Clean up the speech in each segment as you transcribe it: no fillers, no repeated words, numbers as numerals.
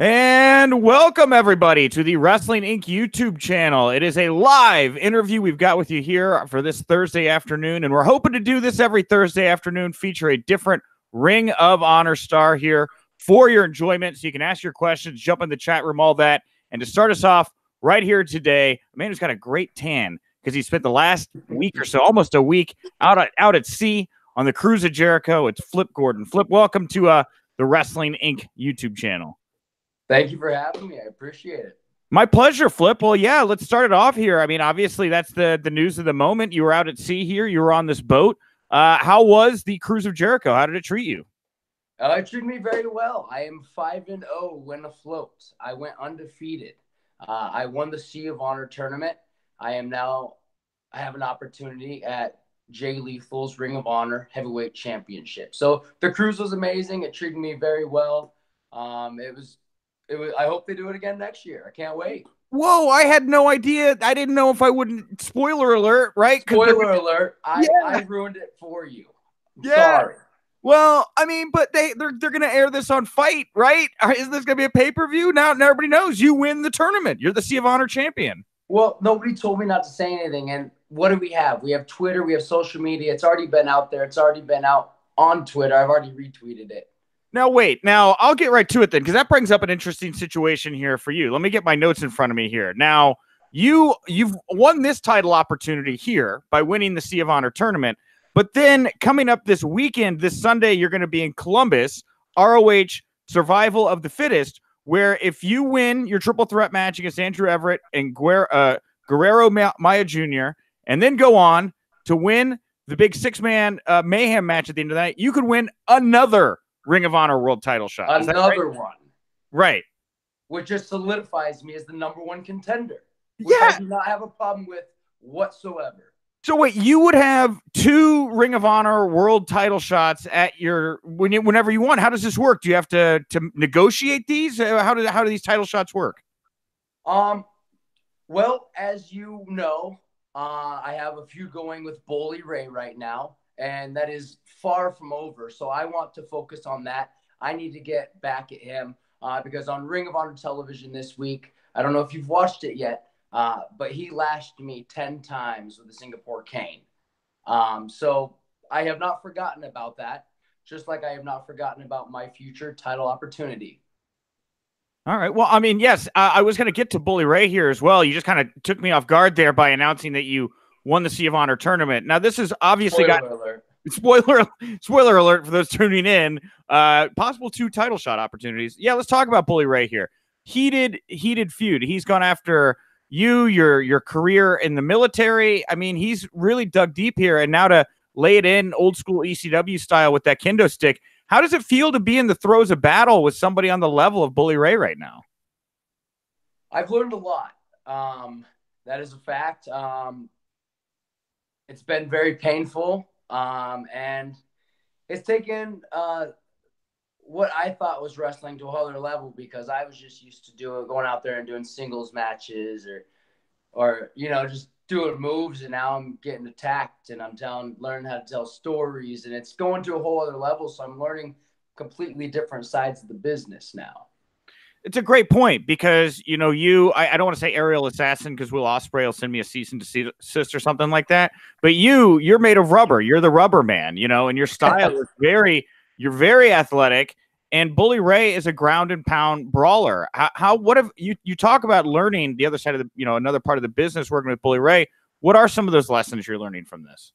And welcome, everybody, to the Wrestling Inc. YouTube channel. It is a live interview we've got with you here for this Thursday afternoon, and we're hoping to do this every Thursday afternoon, feature a different Ring of Honor star here for your enjoyment, so you can ask your questions, jump in the chat room, all that. And to start us off right here today, a man who's got a great tan because he spent the last week or so, almost a week, out at sea on the Cruise of Jericho. It's Flip Gordon. Flip, welcome to the Wrestling Inc. YouTube channel. Thank you for having me. I appreciate it. My pleasure, Flip. Well, yeah, let's start it off here. I mean, obviously, that's the news of the moment. You were out at sea here. You were on this boat. How was the Cruise of Jericho? How did it treat you? It treated me very well. I am 5-0 when afloat. I went undefeated. I won the Sea of Honor tournament. I have an opportunity at Jay Lethal's Ring of Honor Heavyweight Championship. So the cruise was amazing. It treated me very well. I hope they do it again next year. I can't wait. Whoa, I had no idea. I didn't know if I wouldn't. Spoiler alert, right? Spoiler alert. I ruined it for you. Sorry. Well, I mean, but they're going to air this on Fight, right? Is this going to be a pay-per-view? Now everybody knows you win the tournament. You're the Sea of Honor champion. Well, nobody told me not to say anything. And what do we have? We have Twitter. We have social media. It's already been out there. It's already been out on Twitter. I've already retweeted it. Now, wait. Now, I'll get right to it then, because that brings up an interesting situation here for you. Let me get my notes in front of me here. Now, you've won this title opportunity here by winning the Sea of Honor tournament, but then coming up this weekend, this Sunday, you're going to be in Columbus, ROH Survival of the Fittest, where if you win your triple threat match against Andrew Everett and Guerrero Maya Jr., and then go on to win the big six-man Mayhem match at the end of the night, you could win another Ring of Honor world title shot. Another one. Right. Which just solidifies me as the #1 contender. Which I do not have a problem with whatsoever. So wait, you would have 2 Ring of Honor world title shots at whenever you want. How does this work? Do you have to negotiate these? How do these title shots work? Well, as you know, I have a feud going with Bully Ray right now. And that is far from over. So I want to focus on that. I need to get back at him because on Ring of Honor television this week, I don't know if you've watched it yet, but he lashed me 10 times with a Singapore cane. So I have not forgotten about that, just like I have not forgotten about my future title opportunity. All right. Well, I mean, yes, I was going to get to Bully Ray here as well. You just kind of took me off guard there by announcing that you won the Sea of Honor tournament. Now, this is obviously spoiler alert for those tuning in. Possible 2 title shot opportunities. Yeah, let's talk about Bully Ray here. Heated feud. He's gone after your career in the military. I mean, he's really dug deep here, and now to lay it in old school ECW style with that kendo stick. How does it feel to be in the throes of battle with somebody on the level of Bully Ray right now? I've learned a lot. That is a fact. It's been very painful, and it's taken what I thought was wrestling to a whole other level because I was just used to going out there and doing singles matches or just doing moves, and now I'm getting attacked and I'm learning how to tell stories, and it's going to a whole other level. So I'm learning completely different sides of the business now. It's a great point because, I don't want to say aerial assassin because Will Ospreay will send me a cease and desist or something like that. But you're made of rubber. You're the rubber man, and your style is you're very athletic. And Bully Ray is a ground and pound brawler. What have you talk about learning the other side of the, another part of the business working with Bully Ray? What are some of those lessons you're learning from this?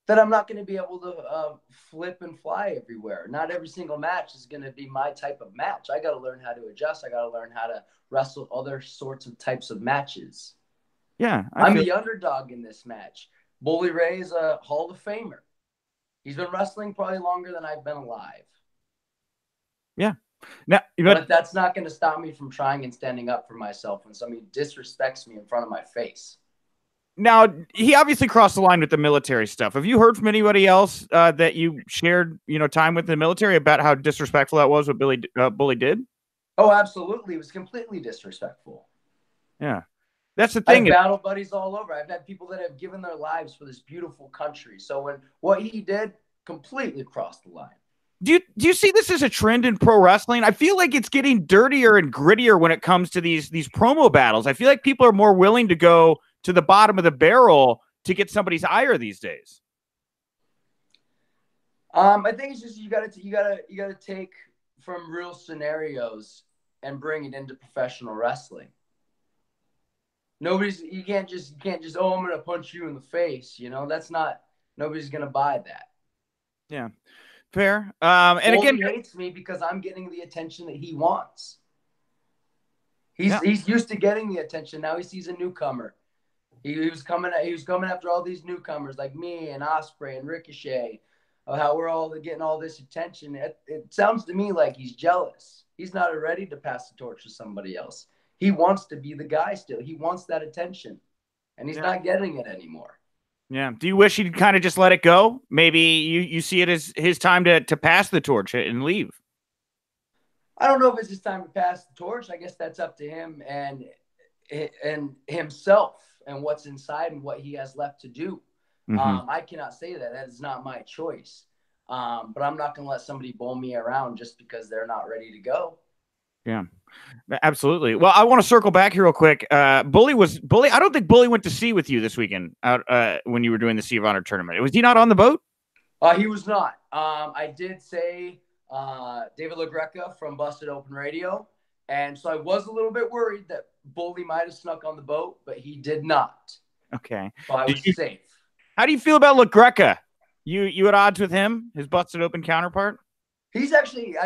That I'm not going to be able to flip and fly everywhere. Not every single match is going to be my type of match. I got to learn how to adjust. I got to learn how to wrestle other sorts of types of matches. Yeah. I'm the underdog in this match. Bully Ray is a Hall of Famer. He's been wrestling probably longer than I've been alive. Yeah. Now, but that's not going to stop me from trying and standing up for myself when somebody disrespects me in front of my face. Now, he obviously crossed the line with the military stuff. Have you heard from anybody else that you shared, time with the military about how disrespectful that was what Bully did? Oh, absolutely. It was completely disrespectful. Yeah. That's the thing. I've battle buddies all over. I've had people that have given their lives for this beautiful country. So when what he did completely crossed the line. Do you see this as a trend in pro wrestling? I feel like it's getting dirtier and grittier when it comes to these promo battles. I feel like people are more willing to go to the bottom of the barrel to get somebody's ire these days. I think it's just you gotta take from real scenarios and bring it into professional wrestling. You can't just oh, I'm gonna punch you in the face. Nobody's gonna buy that. Yeah. Fair. And again, he hates me because I'm getting the attention that he wants. He's used to getting the attention. Now he sees a newcomer. He was coming after all these newcomers like me and Osprey and Ricochet. How we're all getting all this attention. It sounds to me like he's jealous. He's not ready to pass the torch to somebody else. He wants to be the guy still. He wants that attention, and he's not getting it anymore. Yeah. Do you wish he'd kind of just let it go? Maybe you see it as his time to pass the torch and leave. I don't know if it's his time to pass the torch. I guess that's up to him and himself and what's inside and what he has left to do. Mm-hmm. I cannot say that. That is not my choice. But I'm not going to let somebody bowl me around just because they're not ready to go. Yeah. Absolutely. Well, I want to circle back here real quick. Bully. I don't think Bully went to sea with you this weekend out when you were doing the Sea of Honor tournament. Was he not on the boat? He was not. I did say David LaGreca from Busted Open Radio, and so I was a little bit worried that Bully might have snuck on the boat, but he did not. Okay. So I was safe. How do you feel about LaGreca? You at odds with him, his Busted Open counterpart? He's actually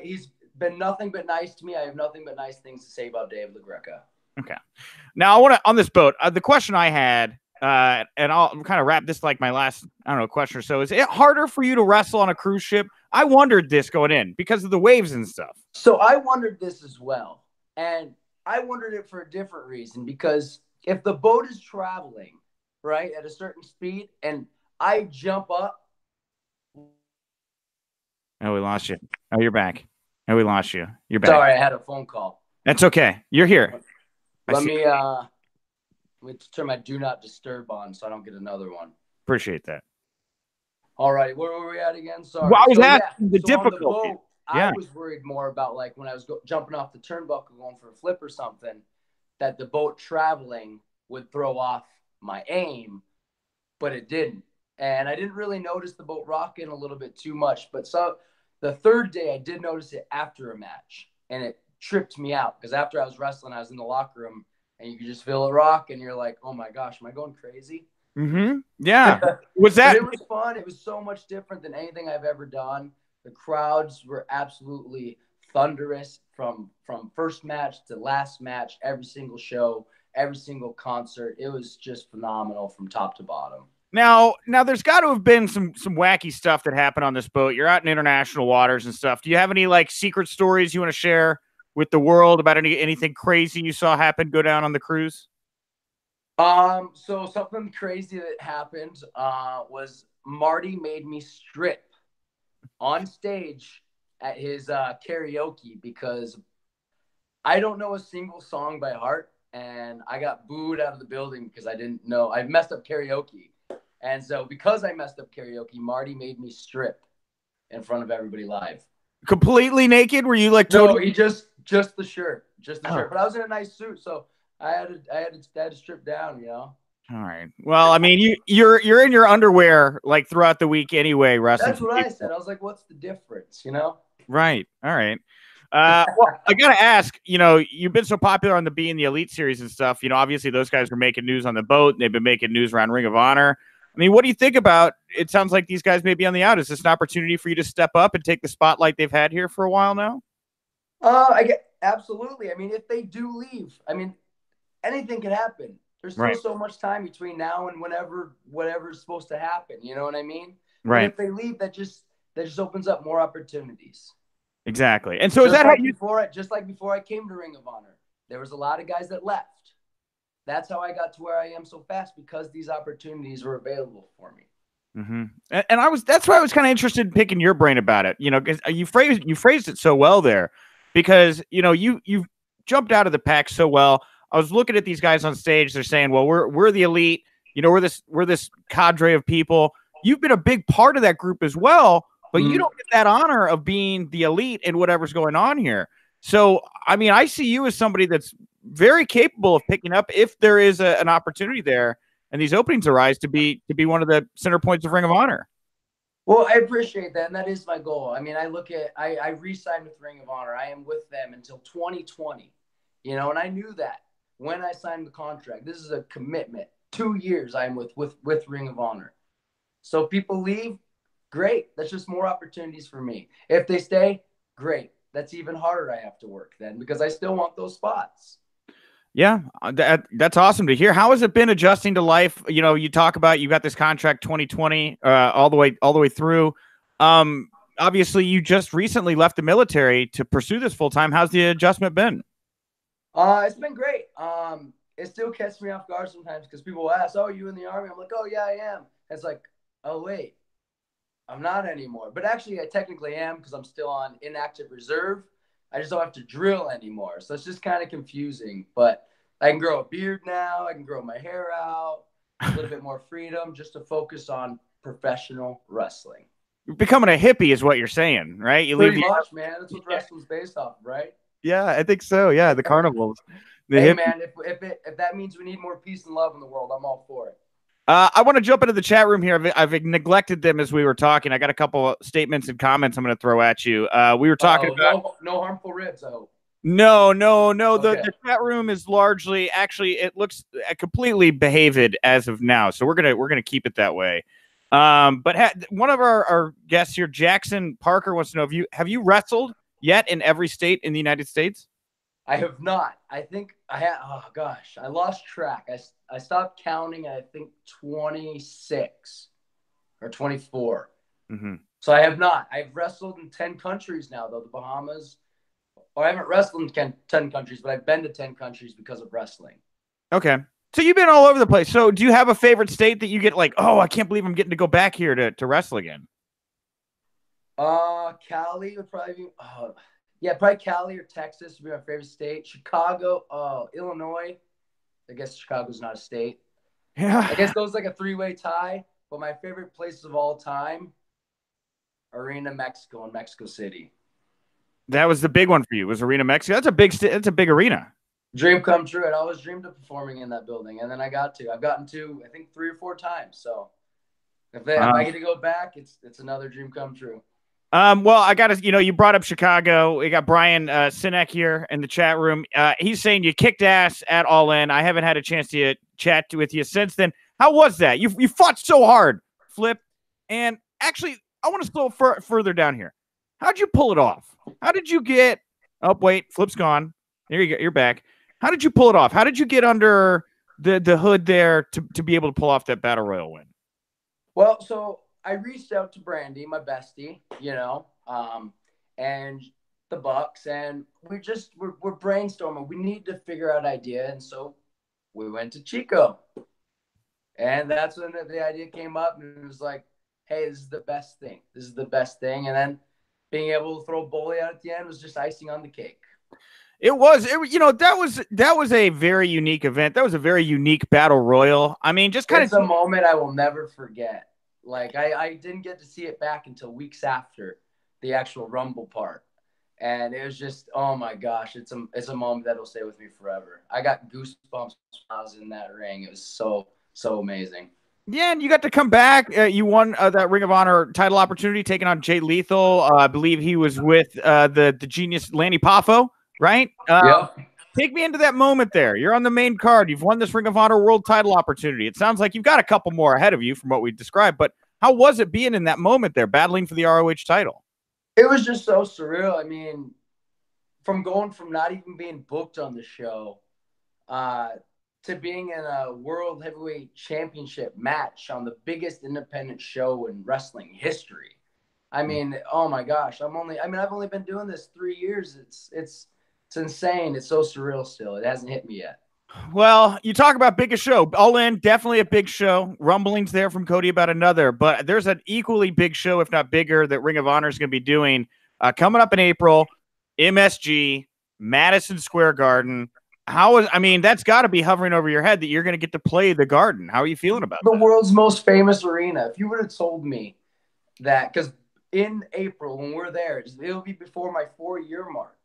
he's been nothing but nice to me. I have nothing but nice things to say about Dave LaGreca. Okay. Now I want to on this boat. The question I had, and I'll kind of wrap this like my last question or so. Is it harder for you to wrestle on a cruise ship? I wondered this going in because of the waves and stuff. So I wondered this as well, and I wondered it for a different reason because if the boat is traveling right at a certain speed and I jump up. Oh, we lost you. Oh, you're back. Oh, we lost you. You're back. Sorry, I had a phone call. That's okay. You're here. Let me turn my do not disturb on so I don't get another one. Appreciate that. All right, where were we at again? Sorry. Well, I was asking the difficulty. On the boat, I was worried more about like when I was jumping off the turnbuckle going for a flip or something, that the boat traveling would throw off my aim, but it didn't. And I didn't really notice the boat rocking a little bit too much. But so the third day, I did notice it after a match, and it tripped me out because after I was wrestling, I was in the locker room, and you could just feel it rock, and you're like, oh my gosh, am I going crazy? Mm-hmm. Yeah. Was that? It was fun. It was so much different than anything I've ever done. The crowds were absolutely thunderous from first match to last match, every single show, every single concert. It was just phenomenal from top to bottom. Now, there's got to have been some wacky stuff that happened on this boat. You're out in international waters and stuff. Do you have any like secret stories you want to share with the world about anything crazy you saw go down on the cruise? So something crazy that happened was Marty made me strip on stage at his karaoke because I don't know a single song by heart, and I got booed out of the building because I didn't know. I messed up karaoke. And so because I messed up karaoke, Marty made me strip in front of everybody live. Completely naked? Were you like totally? No, he just the shirt. Just the shirt. But I was in a nice suit, so I had to strip down, you know. All right. Well, I mean, you're in your underwear like throughout the week anyway, wrestling. That's what I said. I was like, what's the difference, you know? Right. All right. Well, I gotta ask, you've been so popular on the Be in the Elite series and stuff. Obviously those guys were making news on the boat. And they've been making news around Ring of Honor. I mean, what do you think about? It sounds like these guys may be on the out. Is this an opportunity for you to step up and take the spotlight they've had here for a while now? Absolutely. I mean, if they do leave, I mean, anything can happen. There's still so much time between now and whatever's supposed to happen. You know what I mean? Right. And if they leave, that just opens up more opportunities. Exactly. And so is that just like before I came to Ring of Honor, there was a lot of guys that left. That's how I got to where I am so fast because these opportunities were available for me. Mm-hmm. And that's why I was kind of interested in picking your brain about it. Because you phrased it so well there, because you jumped out of the pack so well. I was looking at these guys on stage. They're saying, "Well, we're the elite. We're this cadre of people." You've been a big part of that group as well. but you don't get that honor of being the elite in whatever's going on here. So, I mean, I see you as somebody that's very capable of picking up if there is an opportunity there and these openings arise to be one of the center points of Ring of Honor. Well, I appreciate that, and that is my goal. I mean, I re-signed with Ring of Honor. I am with them until 2020, you know, and I knew that when I signed the contract. This is a commitment. 2 years I am with Ring of Honor. So if people leave, great. That's just more opportunities for me. If they stay, great. That's even harder I have to work then because I still want those spots. Yeah, that's awesome to hear. How has it been adjusting to life? You know, you talk about you got this contract 2020 all the way through. Obviously, you just recently left the military to pursue this full time. How's the adjustment been? It's been great. It still catches me off guard sometimes because people ask, "Oh, are you in the Army?" I'm like, "Oh, yeah, I am." It's like, "Oh, wait, I'm not anymore." But actually, I technically am because I'm still on inactive reserve. I just don't have to drill anymore. So it's just kind of confusing. But I can grow a beard now. I can grow my hair out. A little bit more freedom just to focus on professional wrestling. You're becoming a hippie is what you're saying, right? You Pretty much, man. That's what wrestling's based off, right? Yeah, I think so. Yeah, the carnivals. Hey, man, if that means we need more peace and love in the world, I'm all for it. I want to jump into the chat room here. I've neglected them as we were talking. I got a couple of statements and comments I'm going to throw at you. We were talking about no harmful ribs, I hope. No. Okay. The chat room is largely it looks completely behaved as of now. So we're gonna keep it that way. But one of our guests here, Jackson Parker, wants to know have you wrestled yet in every state in the United States? I have not. I think I had. Oh gosh, I lost track. I stopped counting at I think 26 or 24. Mm-hmm. So I have not. I've wrestled in 10 countries now, though. The Bahamas. Or I haven't wrestled in 10 countries, but I've been to 10 countries because of wrestling. Okay. So you've been all over the place. So do you have a favorite state that you get like, oh, I can't believe I'm getting to go back here to wrestle again? Cali would probably be. Yeah, probably Cali or Texas would be my favorite state. Chicago, Illinois. I guess Chicago's not a state. Yeah. I guess those like a 3-way tie. But my favorite places of all time, Arena Mexico in Mexico City. That was the big one for you. Was Arena Mexico? That's a big arena. Dream come true. I'd always dreamed of performing in that building, and then I've gotten to I think 3 or 4 times. So if I get to go back, it's another dream come true. Well, I got to, you brought up Chicago. We got Brian Sinek here in the chat room. He's saying you kicked ass at All In. I haven't had a chance to chat with you since then. How was that? You fought so hard, Flip. And actually, I want to slow further down here. How'd you pull it off? How did you get? Oh, wait, Flip's gone. There you go. You're back. How did you pull it off? How did you get under the hood there to be able to pull off that Battle Royal win? Well, so I reached out to Brandy, my bestie, and the Bucks, and we're brainstorming. We need to figure out idea, and so we went to Chico, and that's when the idea came up, and it was like, hey, this is the best thing. This is the best thing, and then being able to throw Bully out at the end was just icing on the cake. That was a very unique event. That was a very unique Battle Royal. I mean, just kind of a moment I will never forget. Like I didn't get to see it back until weeks after the actual Rumble part. And it was just, oh my gosh, it's a moment that'll stay with me forever. I got goosebumps when I was in that ring. It was so amazing. Yeah, and you got to come back. You won that Ring of Honor title opportunity, taking on Jay Lethal. I believe he was with the genius Lanny Poffo, right? Yeah. Take me into that moment there. You're on the main card. You've won this Ring of Honor world title opportunity. It sounds like you've got a couple more ahead of you from what we described, but how was it being in that moment there, battling for the ROH title? It was just so surreal. I mean, from not even being booked on the show to being in a World Heavyweight Championship match on the biggest independent show in wrestling history. I mean, oh my gosh, I've only been doing this 3 years. It's insane. It's so surreal still. It hasn't hit me yet. Well, you talk about biggest show. All In, definitely a big show. Rumblings there from Cody about another, but there's an equally big show, if not bigger, that Ring of Honor is going to be doing coming up in April. MSG, Madison Square Garden. That's got to be hovering over your head that you're going to get to play the Garden. How are you feeling about the world's most famous arena? If you would have told me that, because in April when we're there. It'll be before my 4-year mark.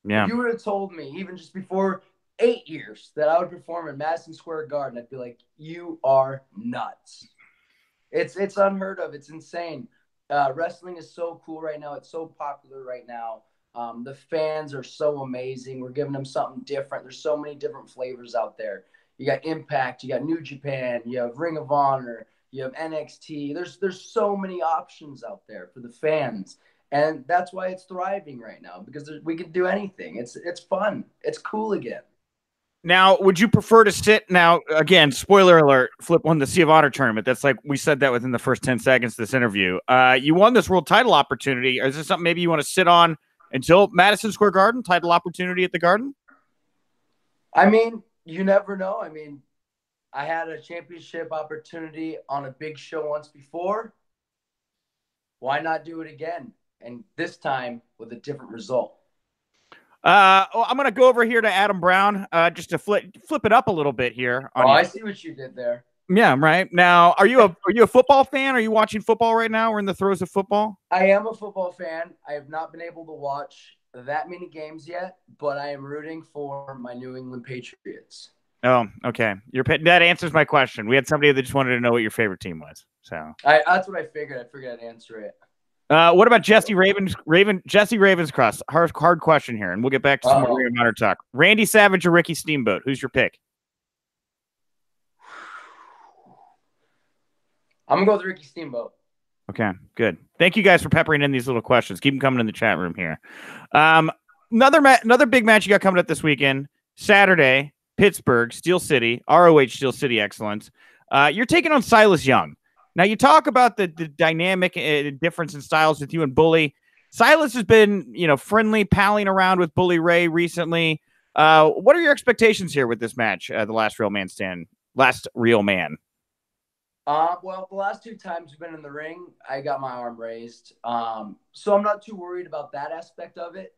Yeah. If you would have told me, even just before 8 years, that I would perform in Madison Square Garden, I'd be like, you are nuts. It's unheard of. It's insane. Wrestling is so cool right now. It's so popular right now. The fans are so amazing. We're giving them something different. There's so many different flavors out there. You got Impact, you got New Japan, you have Ring of Honor, you have NXT. There's so many options out there for the fans, and that's why it's thriving right now because we can do anything. It's fun. It's cool again. Now, would you prefer to sit now? Again, spoiler alert: Flip won the Sea of Honor tournament. That's like we said that within the first 10 seconds of this interview. You won this world title opportunity. Is this something maybe you want to sit on until Madison Square Garden? Title opportunity at the Garden? I mean, you never know. I mean, I had a championship opportunity on a big show once before. Why not do it again? And this time with a different result. I'm going to go over here to Adam Brown just to flip it up a little bit here. I see what you did there. Yeah, right. Now, are you a football fan? Are you watching football right now? We're in the throes of football. I am a football fan. I have not been able to watch that many games yet, but I am rooting for my New England Patriots. Oh, okay. That answers my question. We had somebody that just wanted to know what your favorite team was. So that's what I figured. I figured I'd answer it. What about Jesse Ravenscross? Hard question here, and we'll get back to some more Ring of Honor talk. Randy Savage or Ricky Steamboat? Who's your pick? I'm gonna go with Ricky Steamboat. Okay, good. Thank you guys for peppering in these little questions. Keep them coming in the chat room here. Another big match you got coming up this weekend, Saturday, Pittsburgh, Steel City, ROH Steel City Excellence. You're taking on Silas Young. Now, you talk about the dynamic difference in styles with you and Bully. Silas has been, friendly, palling around with Bully Ray recently. What are your expectations here with this match, the last real man? Well, the last 2 times we've been in the ring, I got my arm raised. So I'm not too worried about that aspect of it.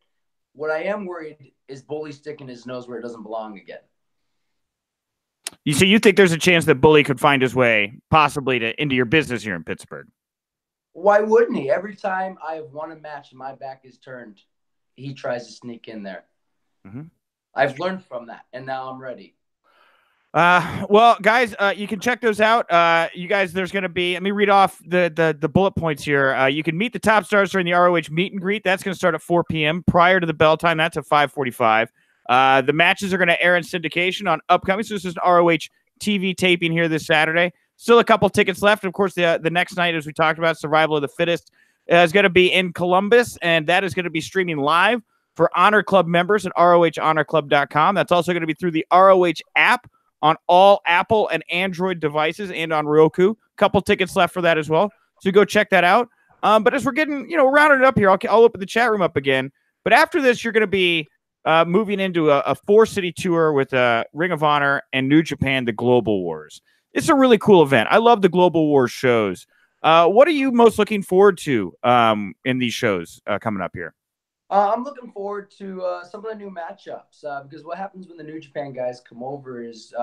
What I am worried is Bully sticking his nose where it doesn't belong again. You think there's a chance that Bully could find his way possibly into your business here in Pittsburgh? Why wouldn't he? Every time I have won a match and my back is turned, he tries to sneak in there. Mm-hmm. I've learned from that, and now I'm ready. Well, guys, you can check those out. You guys, there's going to be, let me read off the bullet points here. You can meet the top stars during the ROH meet and greet. That's going to start at 4 p.m. prior to the bell time. That's at 5:45. The matches are going to air in syndication on upcoming. So this is an ROH TV taping here this Saturday. Still a couple tickets left. Of course, the next night, as we talked about, Survival of the Fittest is going to be in Columbus, and that is going to be streaming live for Honor Club members at ROHHonorClub.com. That's also going to be through the ROH app on all Apple and Android devices and on Roku. Couple tickets left for that as well. So go check that out. But as we're getting, rounding it up here, I'll open the chat room up again. But after this, you're going to be moving into a 4-city tour with Ring of Honor and New Japan, the Global Wars. It's a really cool event. I love the Global Wars shows. What are you most looking forward to in these shows coming up here? I'm looking forward to some of the new matchups because what happens when the New Japan guys come over is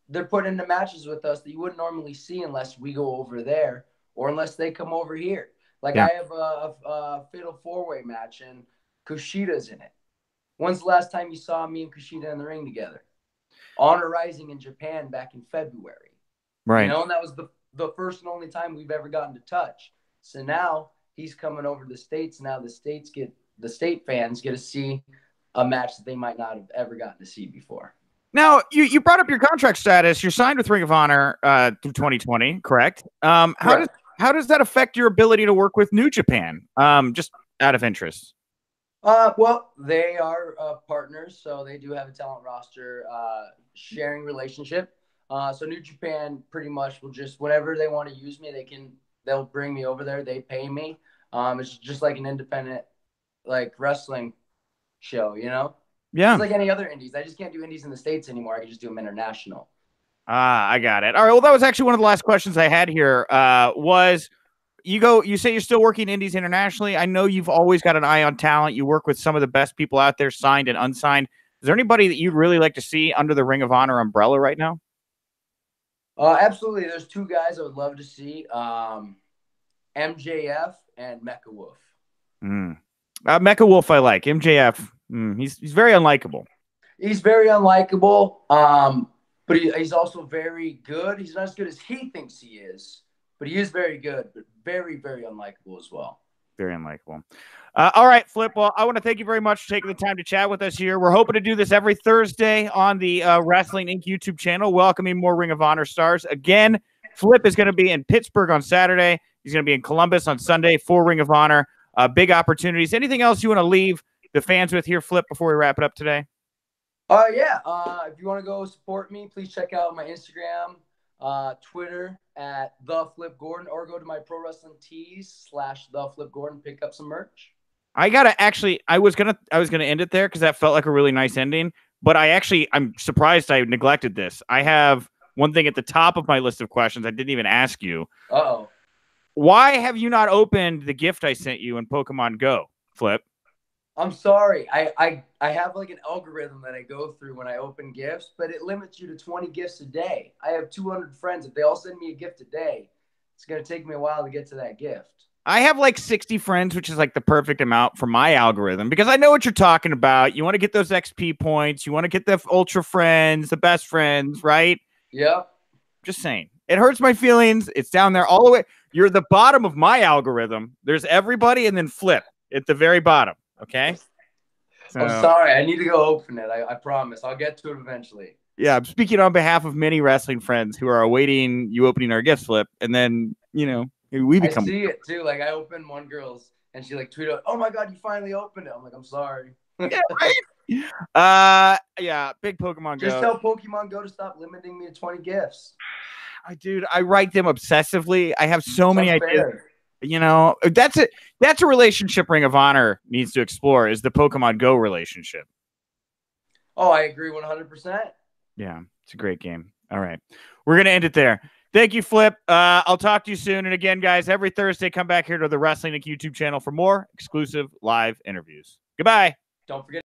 they're put into matches with us that you wouldn't normally see unless we go over there or unless they come over here. Like I have a fatal 4-way match and Kushida's in it. When's the last time you saw me and Kushida in the ring together? Honor Rising in Japan back in February. Right. And that was the first and only time we've ever gotten to touch. So now he's coming over to the States. Now the state fans get to see a match that they might not have ever gotten to see before. Now, you brought up your contract status. You're signed with Ring of Honor through 2020, correct? How does that affect your ability to work with New Japan? Just out of interest. Well, they are partners, so they do have a talent roster sharing relationship. So New Japan pretty much will just whenever they want to use me, they'll bring me over there. They pay me. It's just like an independent wrestling show, Yeah. It's like any other indies. I just can't do indies in the States anymore. I can just do them international. I got it. All right. Well, that was actually one of the last questions I had here. You say you're still working indies internationally. I know you've always got an eye on talent. You work with some of the best people out there, signed and unsigned. Is there anybody that you'd really like to see under the Ring of Honor umbrella right now? Absolutely. There's 2 guys I would love to see. MJF and Mecha Wolf. Mecha Wolf, I like. MJF, he's very unlikable. He's very unlikable, but he's also very good. He's not as good as he thinks he is, but he is very good, but very, very unlikable as well. Very unlikable. All right, Flip. Well, I want to thank you very much for taking the time to chat with us here. We're hoping to do this every Thursday on the Wrestling Inc. YouTube channel, welcoming more Ring of Honor stars. Again, Flip is going to be in Pittsburgh on Saturday. He's going to be in Columbus on Sunday for Ring of Honor. Big opportunities. Anything else you want to leave the fans with here, Flip, before we wrap it up today? Yeah. If you want to go support me, please check out my Instagram, Twitter at The Flip Gordon, or go to my Pro Wrestling Tees /The Flip Gordon, pick up some merch. I was gonna end it there because that felt like a really nice ending, but I'm surprised I neglected this. I have one thing at the top of my list of questions I didn't even ask you. Uh-oh. Why have you not opened the gift I sent you in Pokemon Go, Flip? I'm sorry. I have like an algorithm that I go through when I open gifts, but it limits you to 20 gifts a day. I have 200 friends. If they all send me a gift a day, it's going to take me a while to get to that gift. I have like 60 friends, which is like the perfect amount for my algorithm because I know what you're talking about. You want to get those XP points. You want to get the ultra friends, the best friends, right? Yep. Just saying. It hurts my feelings. It's down there all the way. You're the bottom of my algorithm. There's everybody and then Flip at the very bottom. Okay. So, I'm sorry. I need to go open it. I promise. I'll get to it eventually. Yeah. I'm speaking on behalf of many wrestling friends who are awaiting you opening our gifts, Flip. And then, we become. I see it too. Like I opened one girl's and she like tweeted, "Oh my God, you finally opened it." I'm like, I'm sorry. Yeah, right? Yeah. Big Pokemon Go. Just tell Pokemon Go to stop limiting me to 20 gifts. Dude, I write them obsessively. I have so many ideas. That's a relationship Ring of Honor needs to explore is the Pokemon Go relationship. Oh, I agree 100%. Yeah, it's a great game. All right. We're going to end it there. Thank you, Flip. I'll talk to you soon. And again, guys, every Thursday, come back here to the Wrestling Inc. YouTube channel for more exclusive live interviews. Goodbye. Don't forget.